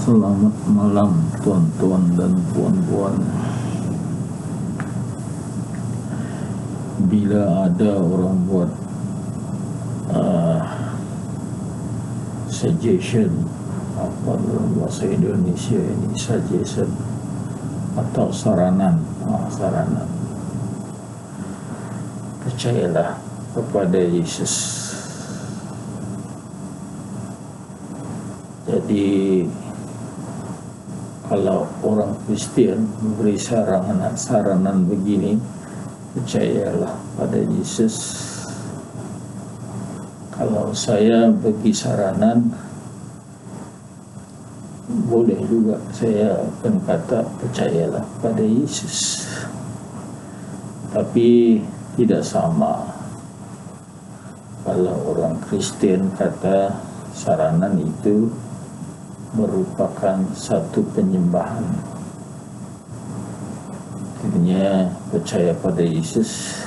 Selamat malam tuan-tuan dan puan-puan. Bila ada orang buat suggestion, apa dalam bahasa Indonesia ini, suggestion atau saranan, percayalah kepada Yesus. Jadi kalau orang Kristian memberi saranan begini, percayalah pada Yesus. Kalau saya bagi saranan, boleh juga saya akan kata percayalah pada Yesus. Tapi tidak sama kalau orang Kristen kata saranan itu merupakan satu penyembahan. Artinya percaya pada Yesus,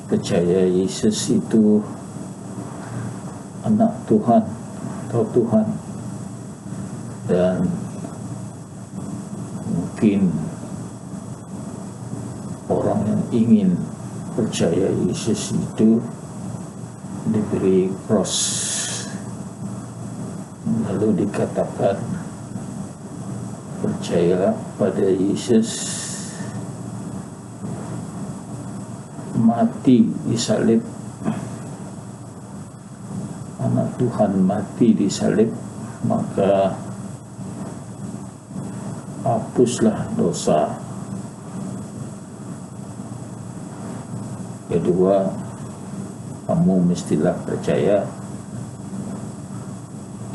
percaya Yesus itu anak Tuhan atau Tuhan, dan mungkin orang yang ingin percaya Yesus itu diberi cross, lalu dikatakan percayalah pada Yesus, mati disalib, anak Tuhan mati disalib, maka hapuslah dosa. Kedua, kamu mestilah percaya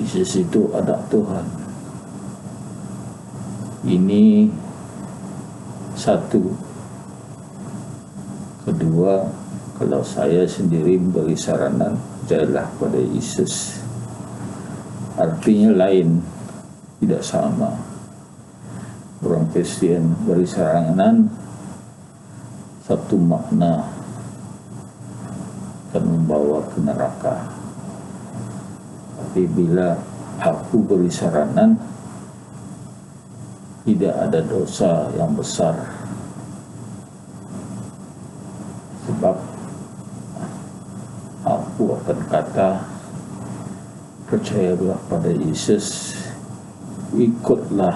Yesus itu anak Tuhan. Ini satu. Kedua, kalau saya sendiri beri saranan, percayalah pada Yesus. Artinya lain, tidak sama. Orang Kristen beri saranan, satu makna akan membawa ke neraka. Tapi bila aku beri saranan, tidak ada dosa yang besar, sebab aku akan kata percayalah pada Yesus, ikutlah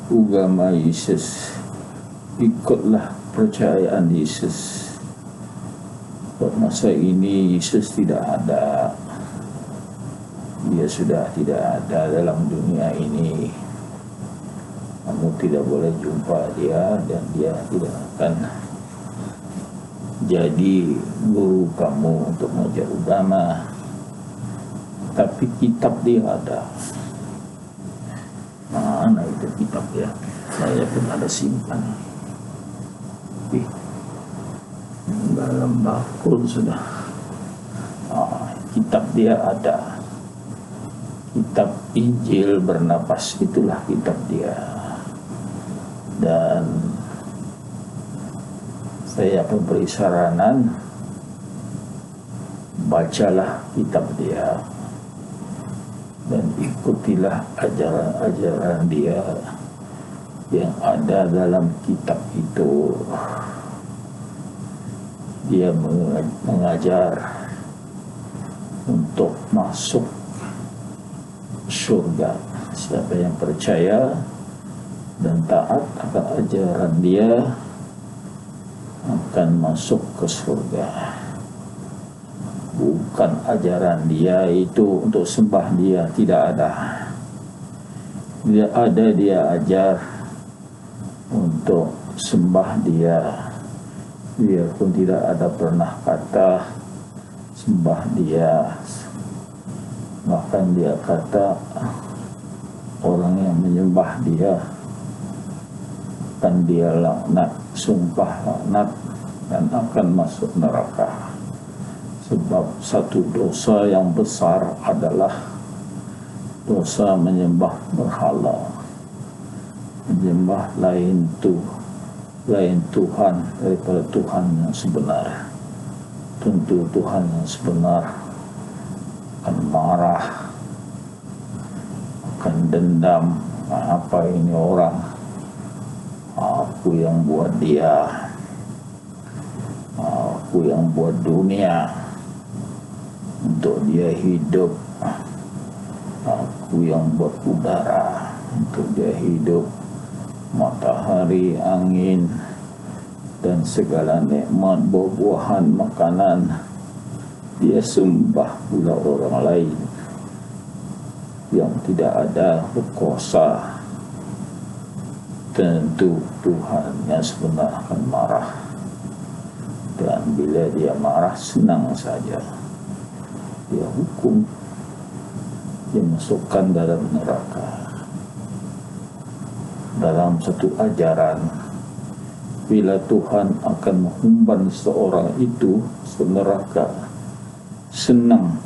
agama Yesus, ikutlah percayaan Yesus. Pada masa ini Yesus tidak ada, dia sudah tidak ada dalam dunia ini. Kamu tidak boleh jumpa dia, dan dia tidak akan jadi guru kamu untuk mengajar agama. Tapi kitab dia ada. Mana itu kitab ya? Saya pun ada simpan. Dalam bakul sudah. Kitab dia ada. Kitab Injil bernapas, itulah kitab dia. Dan saya memberi saranan, bacalah kitab dia dan ikutilah ajaran-ajaran dia yang ada dalam kitab itu. Dia mengajar untuk masuk surga. Siapa yang percaya dan taat akan ajaran dia akan masuk ke surga. Bukan ajaran dia itu untuk sembah dia, tidak ada. Tidak ada dia ajar untuk sembah dia. Dia pun tidak ada pernah kata sembah dia. Bahkan dia kata orang yang menyembah dia akan dia laknat, sumpah laknat, dan akan masuk neraka. Sebab satu dosa yang besar adalah dosa menyembah berhala, menyembah lain Tuhan daripada Tuhan yang sebenar. Tentu Tuhan yang sebenar akan marah, akan dendam, apa ini orang, aku yang buat dia, aku yang buat dunia untuk dia hidup, aku yang buat udara untuk dia hidup, matahari, angin, dan segala nikmat buah-buahan, makanan. Dia sembah pula orang lain yang tidak ada berkuasa. Tentu Tuhan yang sebenar akan marah, dan bila dia marah senang saja dia hukum, dia masukkan dalam neraka. Dalam satu ajaran, bila Tuhan akan mengumban seorang itu ke neraka, senang,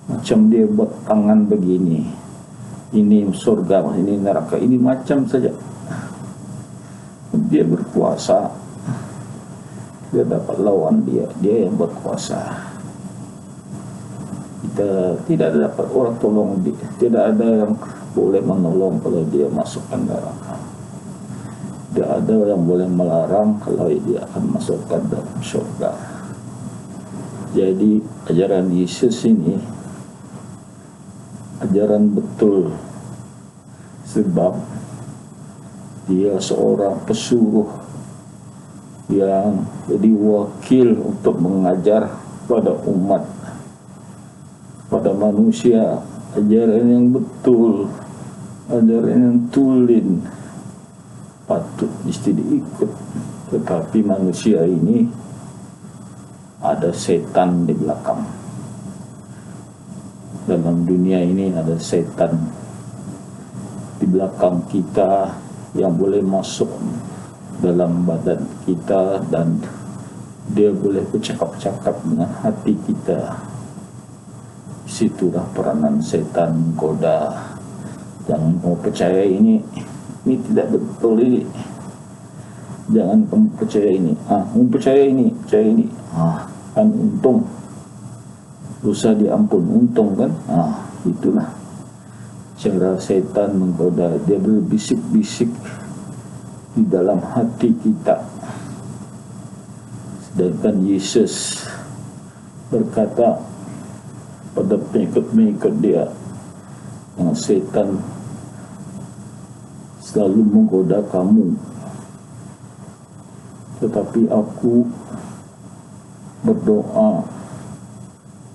macam dia buat tangan begini, ini surga, ini neraka, ini macam saja. Dia berkuasa, dia dapat lawan dia yang berkuasa. Kita tidak dapat orang tolong dia, tidak ada yang boleh menolong kalau dia masukkan neraka. Tidak ada yang boleh melarang kalau dia akan masukkan dalam surga. Jadi ajaran Yesus ini ajaran betul, sebab dia seorang pesuruh yang jadi wakil untuk mengajar pada umat, pada manusia, ajaran yang betul, ajaran yang tulen, patut mesti diikut. Tetapi manusia ini ada setan di belakang. Dalam dunia ini ada setan di belakang kita yang boleh masuk dalam badan kita, dan dia boleh bercakap-cakap dengan hati kita. Situlah peranan setan menggoda. Jangan kamu percaya ini tidak betul ini. Jangan kamu percaya ini. Kamu percaya ini. Kan untung. Dosa diampun, untung kan? Itulah cara setan menggoda. Dia berbisik-bisik di dalam hati kita. Sedangkan Yesus berkata pada pengikut-pengikut dia, yang setan selalu menggoda kamu, tetapi aku berdoa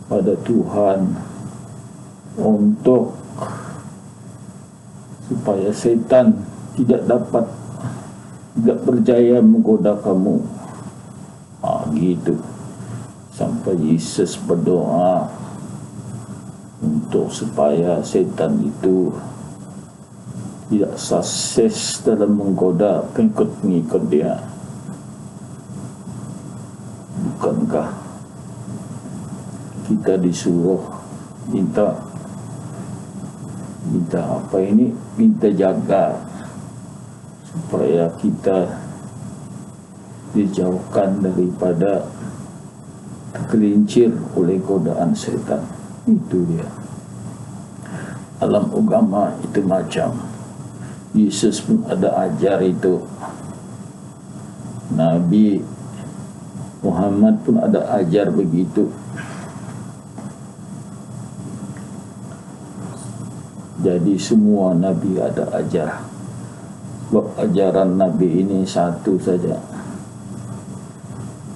pada Tuhan untuk supaya setan tidak berjaya menggoda kamu. Gitu. Sampai Yesus berdoa untuk supaya setan itu tidak sukses dalam menggoda pengikut-pengikut dia. Bukankah kita disuruh minta jaga supaya kita dijauhkan daripada tergelincir oleh godaan setan. Itu dia. Alam agama itu macam Yesus pun ada ajar itu. Nabi Muhammad pun ada ajar begitu. Jadi semua Nabi ada ajar. Sebab ajaran Nabi ini satu saja.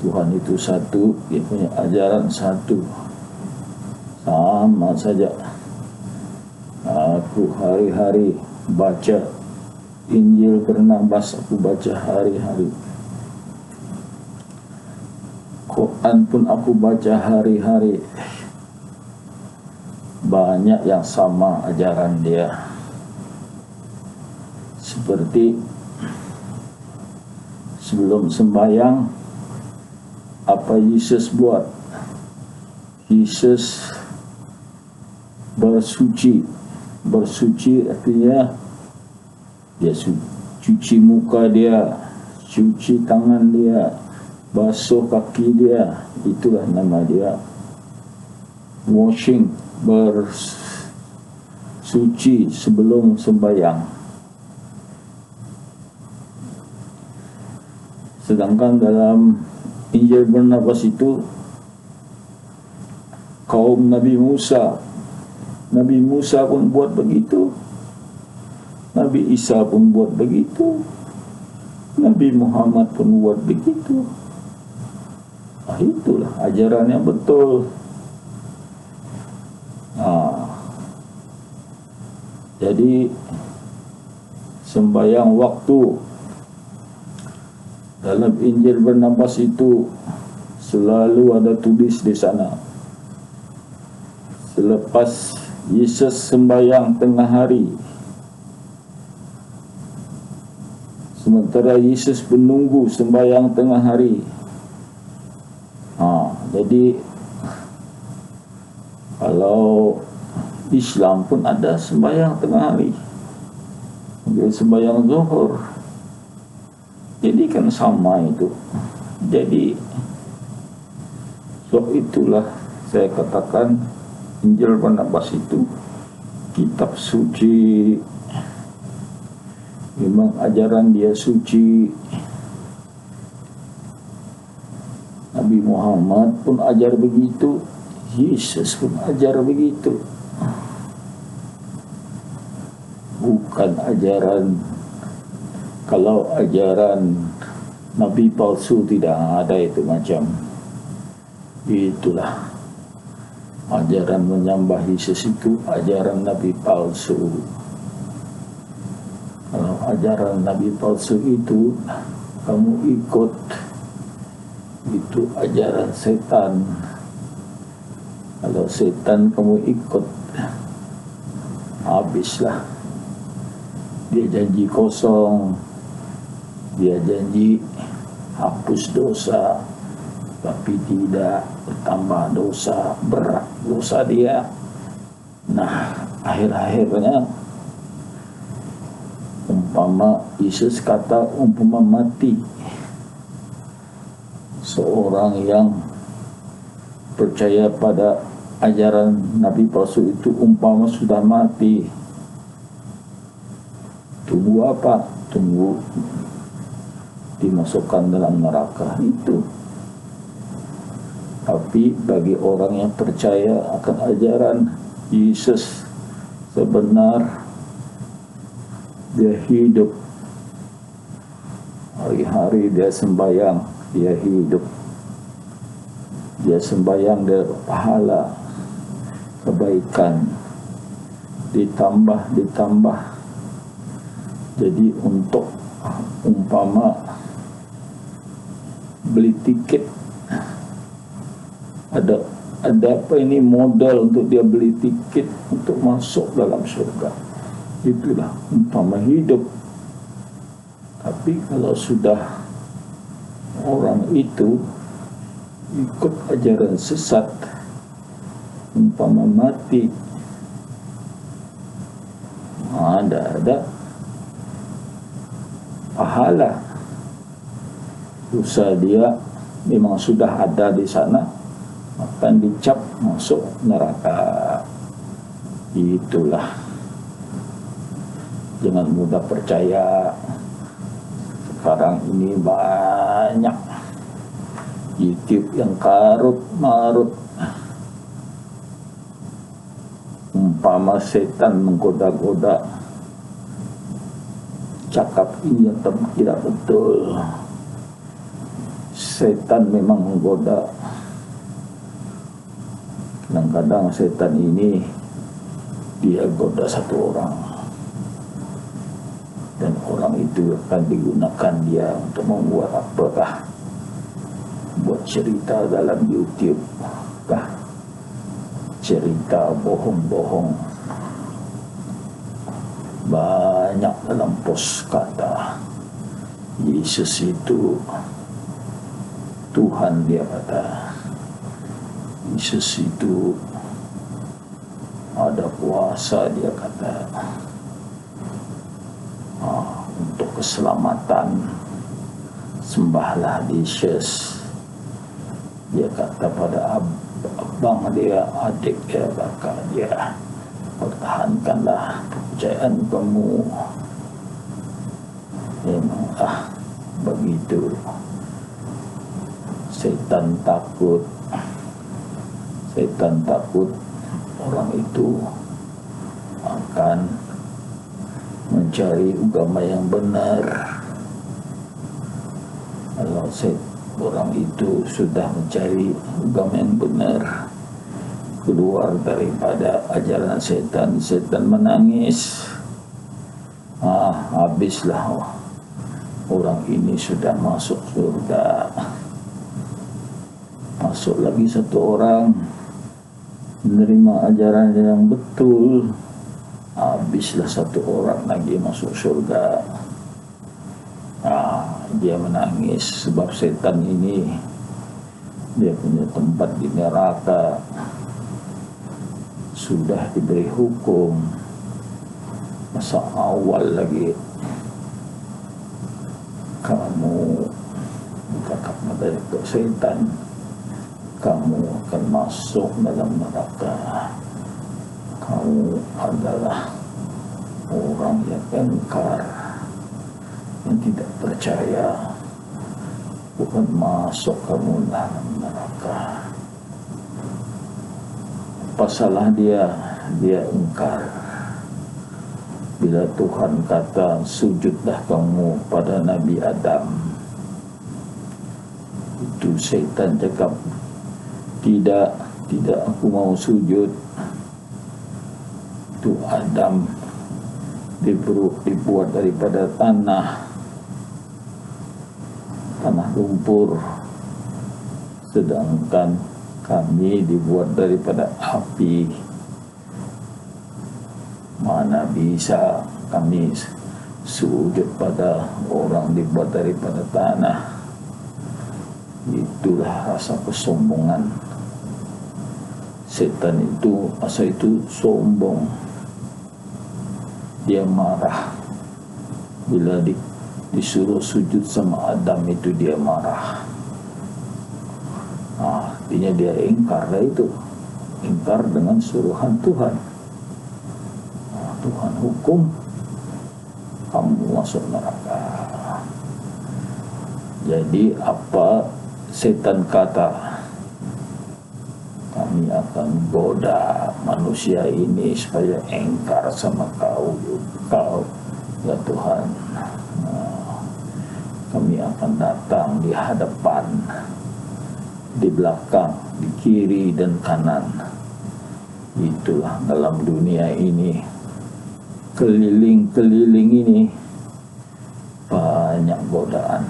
Tuhan itu satu, dia punya ajaran satu. Sama saja. Aku hari-hari baca Injil Barnabas, aku baca hari-hari. Quran pun aku baca hari-hari. Banyak yang sama ajaran dia. Seperti sebelum sembahyang, apa Yesus buat? Yesus bersuci. Bersuci artinya dia cuci muka dia, cuci tangan dia, basuh kaki dia. Itulah nama dia washing, bersuci suci sebelum sembahyang. Sedangkan dalam Injil Barnabas itu kaum Nabi Musa pun buat begitu, Nabi Isa pun buat begitu, Nabi Muhammad pun buat begitu. Itulah ajaran yang betul. Jadi sembahyang waktu dalam Injil Barnabas itu selalu ada tulis di sana. Selepas Yesus sembahyang tengah hari, sementara Yesus menunggu sembahyang tengah hari. Jadi kalau Islam pun ada sembahyang tengah hari, sembahyang zuhur. Jadi kan sama itu. Jadi sebab itulah saya katakan Injil Barnabas itu kitab suci. Memang ajaran dia suci. Nabi Muhammad pun ajar begitu, Yesus pun ajar begitu. Bukan ajaran, kalau ajaran Nabi palsu tidak ada itu macam. Itulah ajaran menyembah Yesus itu ajaran Nabi palsu. Kalau ajaran Nabi palsu itu kamu ikut, itu ajaran setan. Kalau setan kamu ikut, habislah. Dia janji kosong, dia janji hapus dosa, tapi tidak, bertambah dosa, berat dosa dia. Nah, akhir-akhirnya umpama Yesus kata umpama mati. Seorang yang percaya pada ajaran Nabi palsu itu umpama sudah mati. Tunggu apa? Tunggu dimasukkan dalam neraka itu. Tapi bagi orang yang percaya akan ajaran Yesus sebenar, dia hidup. Hari-hari dia sembahyang, dia hidup. Dia sembahyang, dia pahala kebaikan ditambah. Jadi untuk umpama beli tiket, ada apa ini modal untuk dia beli tiket untuk masuk dalam surga. Itulah umpama hidup. Tapi kalau sudah orang itu ikut ajaran sesat, umpama mati, ada pahala. Dosa dia memang sudah ada di sana, akan dicap masuk neraka. Itulah. Jangan mudah percaya. Sekarang ini banyak YouTube yang karut-marut. Umpama setan menggoda-goda, cakap ini yang tidak betul. Setan memang menggoda. Kadang-kadang setan ini dia goda satu orang, dan orang itu akan digunakan dia untuk membuat apakah, buat cerita dalam YouTube kah, cerita bohong-bohong. Banyak dalam pos kata Yesus itu Tuhan, dia kata Yesus itu ada kuasa, dia kata untuk keselamatan sembahlah Yesus. Dia kata pada abang dia, adik dia, kakak dia, pertahankanlah kepercayaan kamu. Memang begitu. Setan takut orang itu akan mencari agama yang benar. Kalau orang itu sudah mencari agama yang benar, keluar daripada ajaran setan menangis, habislah orang ini sudah masuk surga. Masuk lagi satu orang menerima ajaran yang betul, habislah satu orang lagi masuk surga. Dia menangis sebab setan ini dia punya tempat di neraka, sudah diberi hukum masa awal lagi. Kamu kakak dari setan, kamu akan masuk dalam neraka. Kamu adalah orang yang engkar, yang tidak percaya, bukan masuk kamu dalam neraka. Apa salah dia engkar. Bila Tuhan kata sujudlah kamu pada Nabi Adam, itu setan cakap, tidak aku mau sujud. Itu Adam dibuat daripada tanah lumpur, sedangkan kami dibuat daripada api. Mana bisa kami sujud pada orang dibuat daripada tanah. Itulah rasa kesombongan. Setan itu masa itu sombong. Dia marah bila disuruh sujud sama Adam, itu dia marah. Artinya dia ingkar itu, ingkar dengan suruhan Tuhan. Tuhan hukum kamu masuk neraka. Jadi apa setan kata, kami akan goda manusia ini supaya engkar sama kau ya Tuhan. Kami akan datang di hadapan, di belakang, di kiri dan kanan. Itulah dalam dunia ini, keliling ini banyak godaan.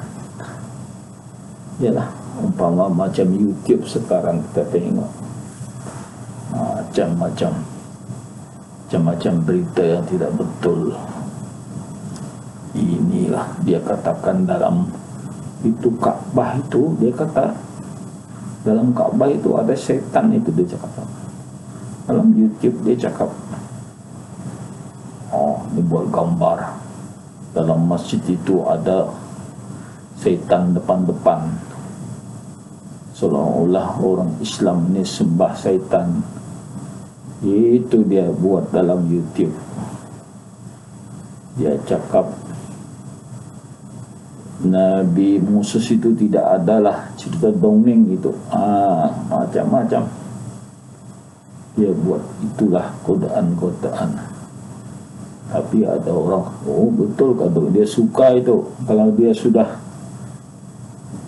Yalah, umpama macam YouTube sekarang kita tengok macam-macam berita yang tidak betul. Inilah dia katakan dalam itu Ka'bah itu, dia kata dalam Ka'bah itu ada setan, itu dia cakap. Dalam YouTube dia cakap, ini buat gambar dalam masjid itu ada setan depan-depan, seolah-olah orang Islam ini sembah setan. Itu dia buat dalam YouTube. Dia cakap Nabi Musa itu tidak adalah cerita dongeng itu. Macam-macam dia buat, itulah godaan-godaan. Tapi ada orang, betul kalau dia suka itu, kalau dia sudah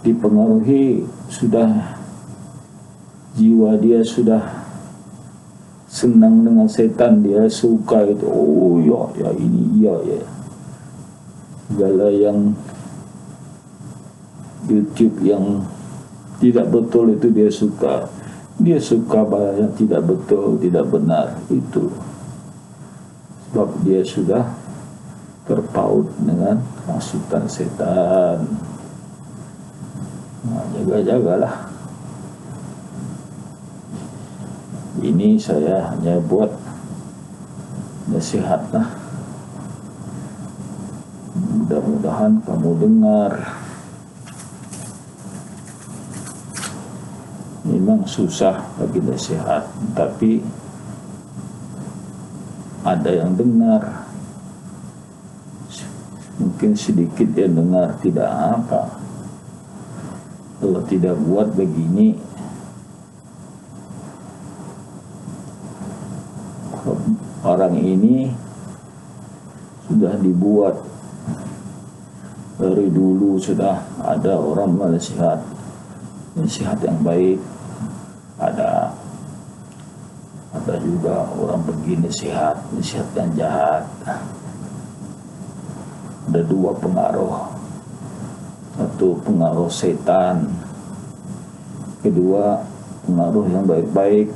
dipengaruhi, sudah jiwa dia sudah senang dengan setan, dia suka itu. Ya ini ya. Segala yang YouTube yang tidak betul itu dia suka. Dia suka yang tidak betul, tidak benar itu. Sebab dia sudah terpaut dengan hasutan setan. Jaga-jagalah. Ini saya hanya buat nasihat lah. Mudah-mudahan kamu dengar. Memang susah bagi nasihat, tapi ada yang dengar, mungkin sedikit dia dengar, tidak apa. Kalau tidak buat begini, orang ini sudah dibuat dari dulu, sudah ada orang nasihat yang baik, ada juga orang begini nasihat yang jahat. Ada dua pengaruh, satu pengaruh setan, kedua pengaruh yang baik-baik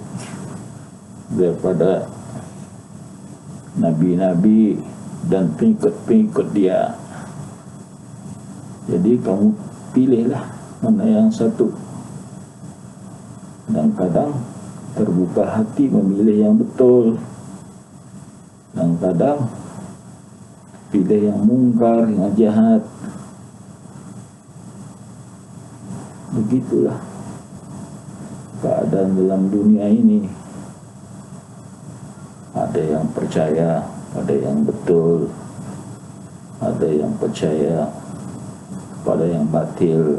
daripada nabi-nabi dan pengikut-pengikut dia. Jadi kamu pilihlah mana yang satu. Kadang-kadang terbuka hati memilih yang betul, kadang-kadang pilih yang mungkar, yang jahat. Begitulah keadaan dalam dunia ini. Ada yang percaya pada yang betul, ada yang percaya pada yang batil.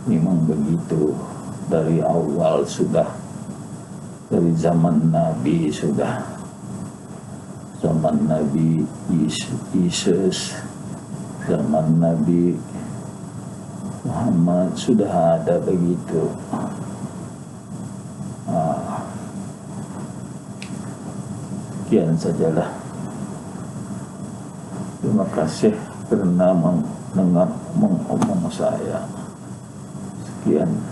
Memang begitu dari awal sudah, dari zaman Nabi sudah, zaman Nabi Yesus, zaman Nabi Muhammad sudah ada begitu. Sekian sajalah. Terima kasih karena mendengar mengomong saya. Sekian.